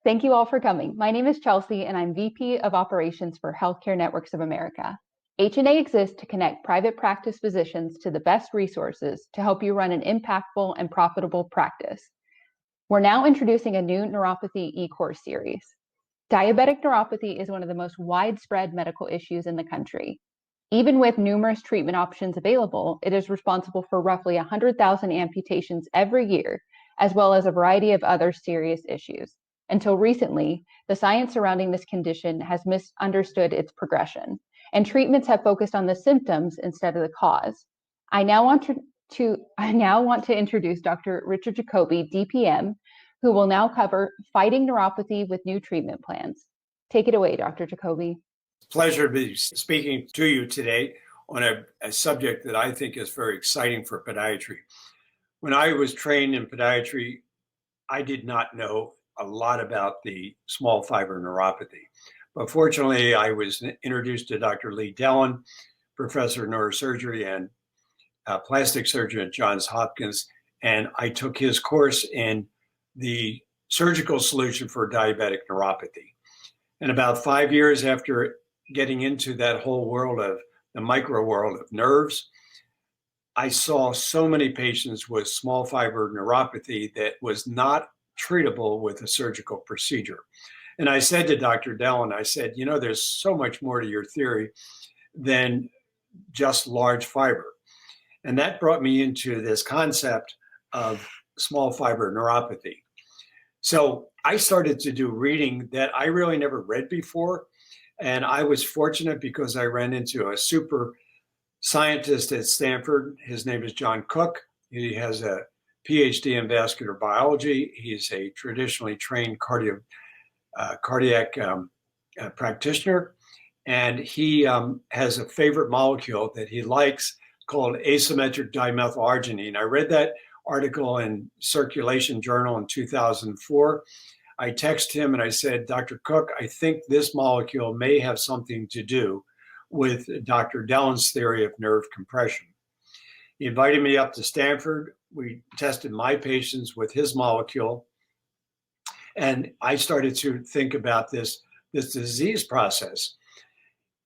Thank you all for coming. My name is Chelsea, and I'm VP of Operations for Healthcare Networks of America. HNA exists to connect private practice physicians to the best resources to help you run an impactful and profitable practice. We're now introducing a new neuropathy e-course series. Diabetic neuropathy is one of the most widespread medical issues in the country. Even with numerous treatment options available, it is responsible for roughly 100,000 amputations every year, as well as a variety of other serious issues. Until recently, the science surrounding this condition has misunderstood its progression, and treatments have focused on the symptoms instead of the cause. I now want to introduce Dr. Richard Jacoby, DPM, who will now cover fighting neuropathy with new treatment plans. Take it away, Dr. Jacoby. Pleasure to be speaking to you today on a subject that I think is very exciting for podiatry. When I was trained in podiatry, I did not know a lot about the small fiber neuropathy. But fortunately, I was introduced to Dr. Lee Dellon, professor of neurosurgery and plastic surgeon at Johns Hopkins, and I took his course in the surgical solution for diabetic neuropathy. And about 5 years after getting into that whole world of the micro world of nerves, I saw so many patients with small fiber neuropathy that was not treatable with a surgical procedure. And I said to Dr. Dellon, I said, you know, there's so much more to your theory than just large fiber. And that brought me into this concept of small fiber neuropathy. So I started to do reading that I really never read before. And I was fortunate because I ran into a super scientist at Stanford. His name is John Cook. He has a PhD in vascular biology. He's a traditionally trained cardiac practitioner. And he has a favorite molecule that he likes called asymmetric dimethylarginine. I read that article in Circulation Journal in 2004. I texted him and I said, Dr. Cook, I think this molecule may have something to do with Dr. Dellon's theory of nerve compression. He invited me up to Stanford. We tested my patients with his molecule. And I started to think about this disease process.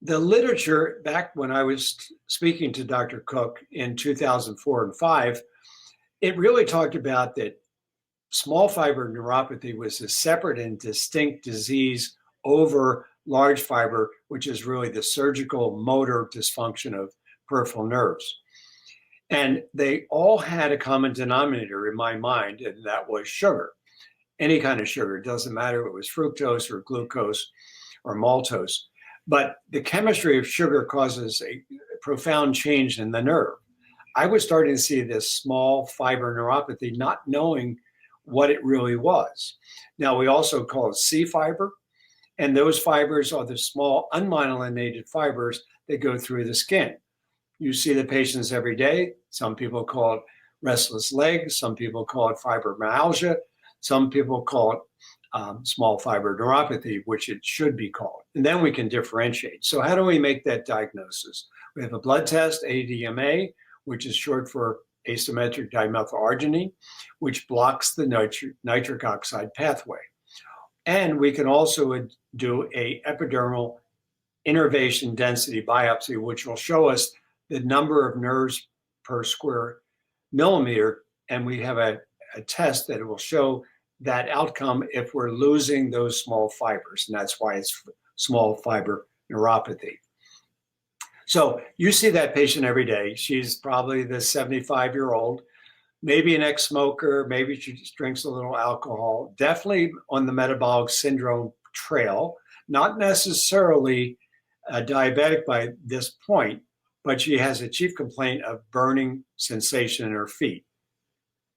The literature, back when I was speaking to Dr. Cook in 2004 and 5, it really talked about that small fiber neuropathy was a separate and distinct disease over large fiber, which is really the surgical motor dysfunction of peripheral nerves. And they all had a common denominator in my mind, and that was sugar. Any kind of sugar, it doesn't matter if it was fructose or glucose or maltose. But the chemistry of sugar causes a profound change in the nerve. I was starting to see this small fiber neuropathy, not knowing what it really was. Now, we also call it C fiber, and those fibers are the small unmyelinated fibers that go through the skin. You see the patients every day. Some people call it restless legs. Some people call it fibromyalgia. Some people call it small fiber neuropathy, which it should be called. And then we can differentiate. So how do we make that diagnosis? We have a blood test, ADMA, which is short for asymmetric dimethylarginine, which blocks the nitric oxide pathway. And we can also do a epidermal innervation density biopsy, which will show us the number of nerves per square millimeter. And we have a test that will show that outcome if we're losing those small fibers. And that's why it's small fiber neuropathy. So you see that patient every day. She's probably the 75-year-old, maybe an ex-smoker, maybe she just drinks a little alcohol, definitely on the metabolic syndrome trail, not necessarily diabetic by this point, but she has a chief complaint of burning sensation in her feet.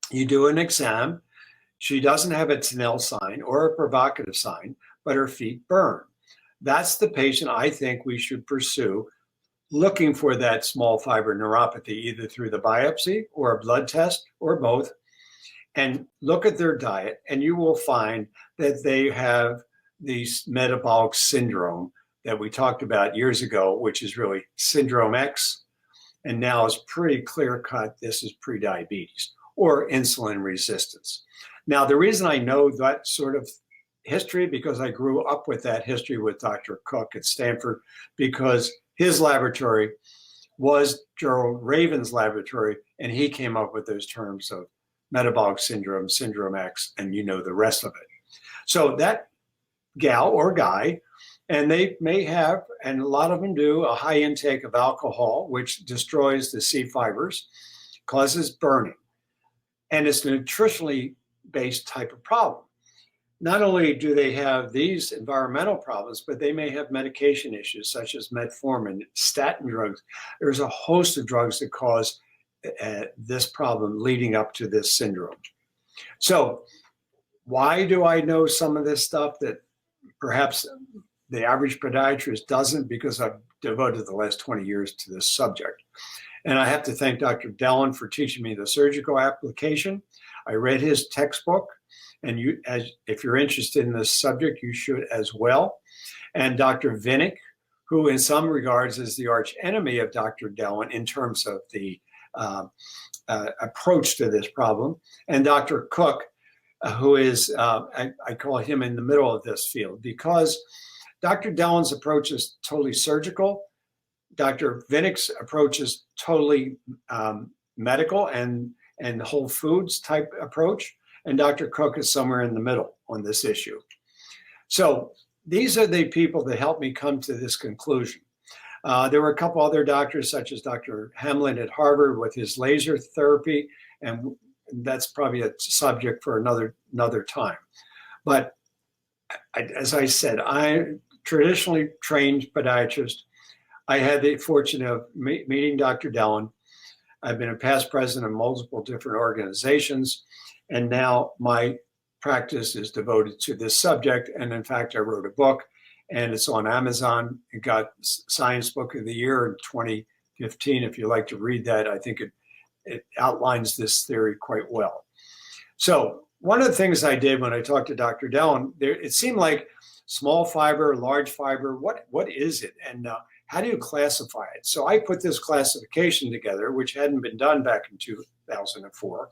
You do an exam. She doesn't have a Tinel sign or a provocative sign, but her feet burn. That's the patient I think we should pursue, looking for that small fiber neuropathy, either through the biopsy or a blood test or both, and look at their diet, and you will find that they have these metabolic syndrome that we talked about years ago, which is really syndrome X, and now it's pretty clear cut, this is prediabetes or insulin resistance. Now, the reason I know that sort of history because I grew up with that history with Dr. Cook at Stanford, because his laboratory was Gerald Raven's laboratory, and he came up with those terms of metabolic syndrome, syndrome X, and you know the rest of it. So that gal or guy, and they may have, and a lot of them do, a high intake of alcohol, which destroys the C fibers, causes burning. And it's a nutritionally based type of problem. Not only do they have these environmental problems, but they may have medication issues such as metformin, statin drugs. There's a host of drugs that cause this problem leading up to this syndrome. So why do I know some of this stuff that perhaps the average podiatrist doesn't? Because I've devoted the last 20 years to this subject. And I have to thank Dr. Dellon for teaching me the surgical application. I read his textbook. And if you're interested in this subject, you should as well. And Dr. Vinnick, who in some regards is the arch enemy of Dr. Dellon in terms of the approach to this problem. And Dr. Cook, who is, I call him in the middle of this field, because Dr. Dellon's approach is totally surgical. Dr. Vinnick's approach is totally medical and whole foods type approach. And Dr. Cook is somewhere in the middle on this issue. So these are the people that helped me come to this conclusion. There were a couple other doctors, such as Dr. Hamlin at Harvard with his laser therapy, and that's probably a subject for another time. But as I said, I'm traditionally trained podiatrist. I had the fortune of meeting Dr. Dellon. I've been a past president of multiple different organizations. And now my practice is devoted to this subject. And in fact, I wrote a book and it's on Amazon. It got Science Book of the Year in 2015. If you like to read that, I think it outlines this theory quite well. So one of the things I did when I talked to Dr. Dellon, it seemed like small fiber, large fiber, what is it? And how do you classify it? So I put this classification together, which hadn't been done back in 2004.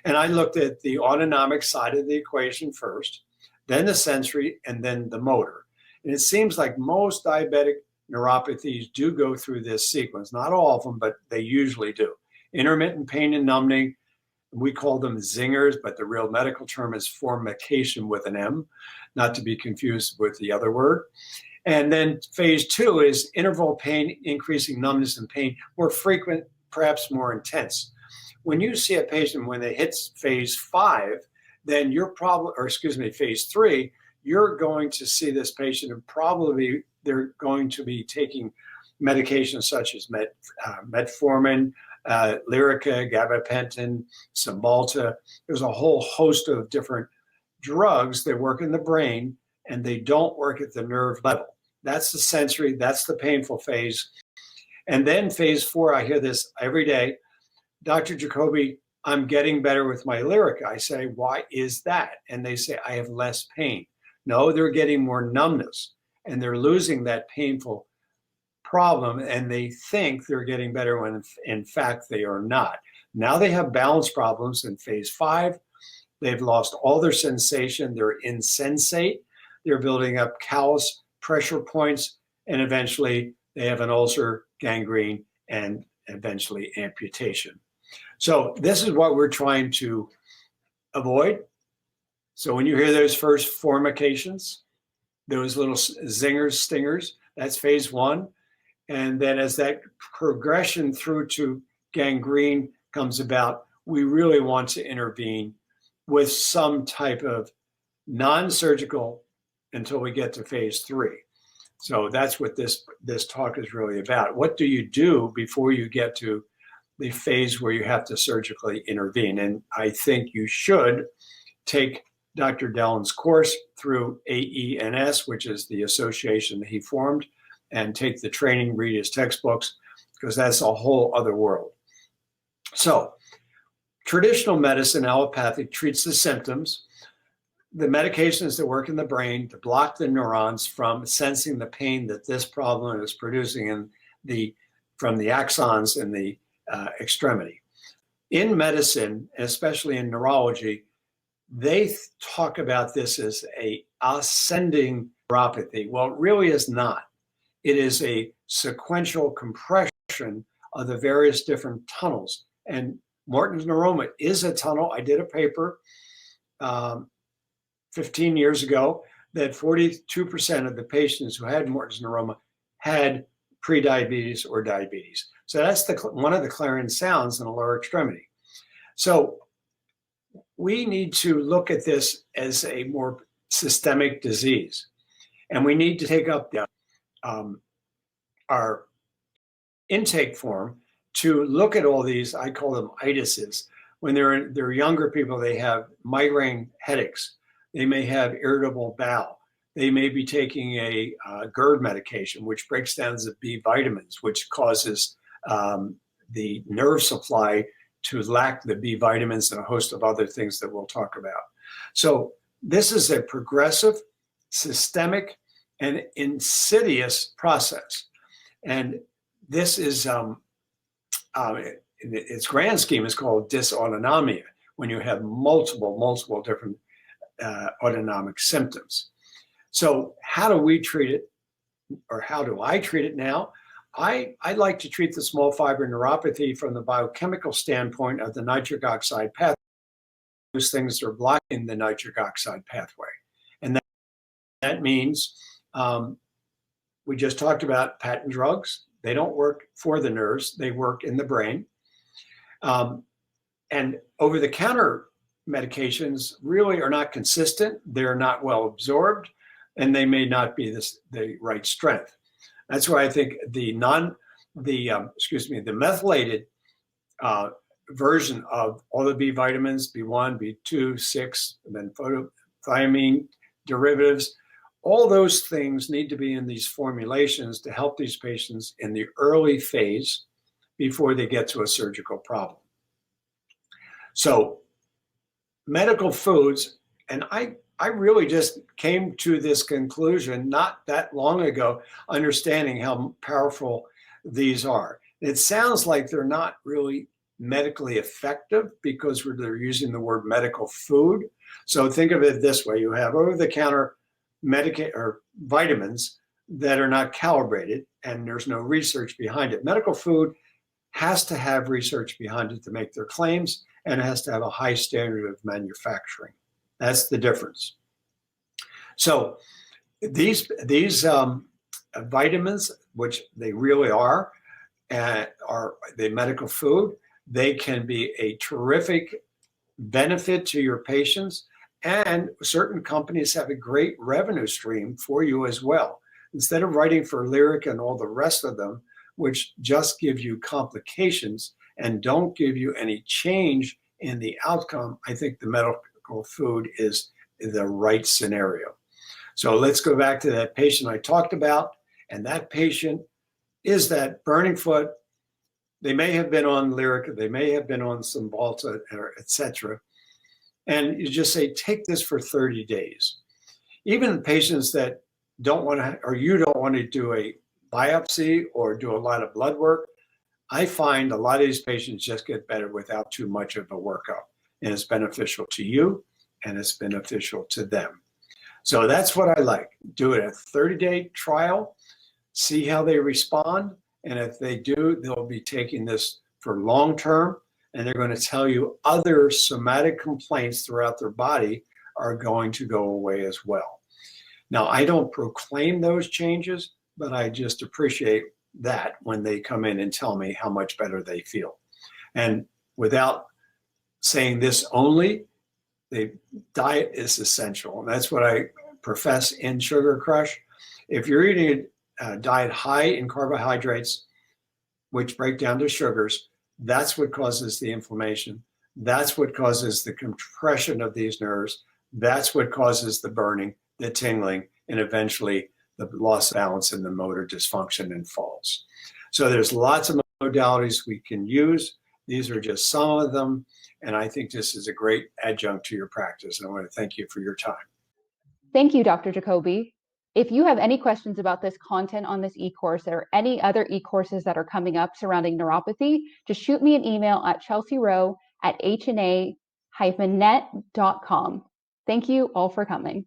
And I looked at the autonomic side of the equation first, then the sensory, and then the motor. And it seems like most diabetic neuropathies do go through this sequence. Not all of them, but they usually do. Intermittent pain and numbing, we call them zingers, but the real medical term is formication with an M, not to be confused with the other word. And then phase 2 is interval pain, increasing numbness and pain, more frequent, perhaps more intense. When you see a patient, when they hit phase 5, then phase 3, you're going to see this patient and probably they're going to be taking medications such as metformin, Lyrica, gabapentin, Cymbalta. There's a whole host of different drugs that work in the brain and they don't work at the nerve level. That's the sensory, that's the painful phase. And then phase 4, I hear this every day. Dr. Jacoby, I'm getting better with my Lyrica. I say, why is that? And they say, I have less pain. No, they're getting more numbness and they're losing that painful problem and they think they're getting better when in fact they are not. Now they have balance problems in phase 5. They've lost all their sensation. They're insensate. They're building up callus pressure points, and eventually they have an ulcer, gangrene, and eventually amputation. So this is what we're trying to avoid. So when you hear those first formications, those little zingers, stingers, that's phase 1. And then as that progression through to gangrene comes about, we really want to intervene with some type of non-surgical until we get to phase 3. So that's what this talk is really about. What do you do before you get to the phase where you have to surgically intervene? And I think you should take Dr. Dellon's course through AENS, which is the association that he formed, and take the training, read his textbooks, because that's a whole other world. So traditional medicine, allopathic, treats the symptoms. The medications that work in the brain to block the neurons from sensing the pain that this problem is producing from the axons in the extremity. In medicine, especially in neurology, they talk about this as a ascending neuropathy. Well, it really is not. It is a sequential compression of the various different tunnels. And Morton's neuroma is a tunnel. I did a paper 15 years ago that 42% of the patients who had Morton's neuroma had prediabetes or diabetes. So that's one of the clarion sounds in the lower extremity. So we need to look at this as a more systemic disease. And we need to take up our intake form to look at all these, I call them itises. When they're younger people, they have migraine headaches. They may have irritable bowel. They may be taking a GERD medication, which breaks down the B vitamins, which causes the nerve supply to lack the B vitamins and a host of other things that we'll talk about. So this is a progressive, systemic, and insidious process. And this is, its grand scheme is called dysautonomia, when you have multiple different autonomic symptoms. So how do we treat it, or how do I treat it now? I like to treat the small fiber neuropathy from the biochemical standpoint of the nitric oxide pathway. Those things are blocking the nitric oxide pathway. And that means we just talked about patent drugs. They don't work for the nerves. They work in the brain. And over-the-counter medications really are not consistent. They're not well absorbed, and they may not be the right strength. That's why I think the methylated version of all the B vitamins, B1, B2, 6, and then photothiamine derivatives, all those things need to be in these formulations to help these patients in the early phase before they get to a surgical problem. So medical foods, and I really just came to this conclusion not that long ago, understanding how powerful these are. It sounds like they're not really medically effective because they're using the word medical food. So think of it this way: you have over-the-counter or vitamins that are not calibrated, and there's no research behind it. Medical food has to have research behind it to make their claims, and it has to have a high standard of manufacturing. That's the difference. So these vitamins, which they really are the medical food, they can be a terrific benefit to your patients, and certain companies have a great revenue stream for you as well. Instead of writing for Lyric and all the rest of them, which just give you complications and don't give you any change in the outcome, I think the medical food is the right scenario. So let's go back to that patient I talked about, and that patient is that burning foot. They may have been on Lyric, they may have been on Cymbalta, etc. And you just say, take this for 30 days. Even patients that don't want to, or you don't want to do a biopsy or do a lot of blood work, I find a lot of these patients just get better without too much of a workup. And it's beneficial to you, and it's beneficial to them. So that's what I like. Do it a 30-day trial, see how they respond. And if they do, they'll be taking this for long term, and they're going to tell you other somatic complaints throughout their body are going to go away as well. Now, I don't proclaim those changes, but I just appreciate that when they come in and tell me how much better they feel. And without saying this only, the diet is essential. And that's what I profess in Sugar Crush. If you're eating a diet high in carbohydrates, which break down to sugars, that's what causes the inflammation. That's what causes the compression of these nerves. That's what causes the burning, the tingling, and eventually the loss of balance and the motor dysfunction and falls. So there's lots of modalities we can use. These are just some of them. And I think this is a great adjunct to your practice. And I want to thank you for your time. Thank you, Dr. Jacoby. If you have any questions about this content on this e-course or any other e-courses that are coming up surrounding neuropathy, just shoot me an email at chelsearowe@hna-health.com. net.com. Thank you all for coming.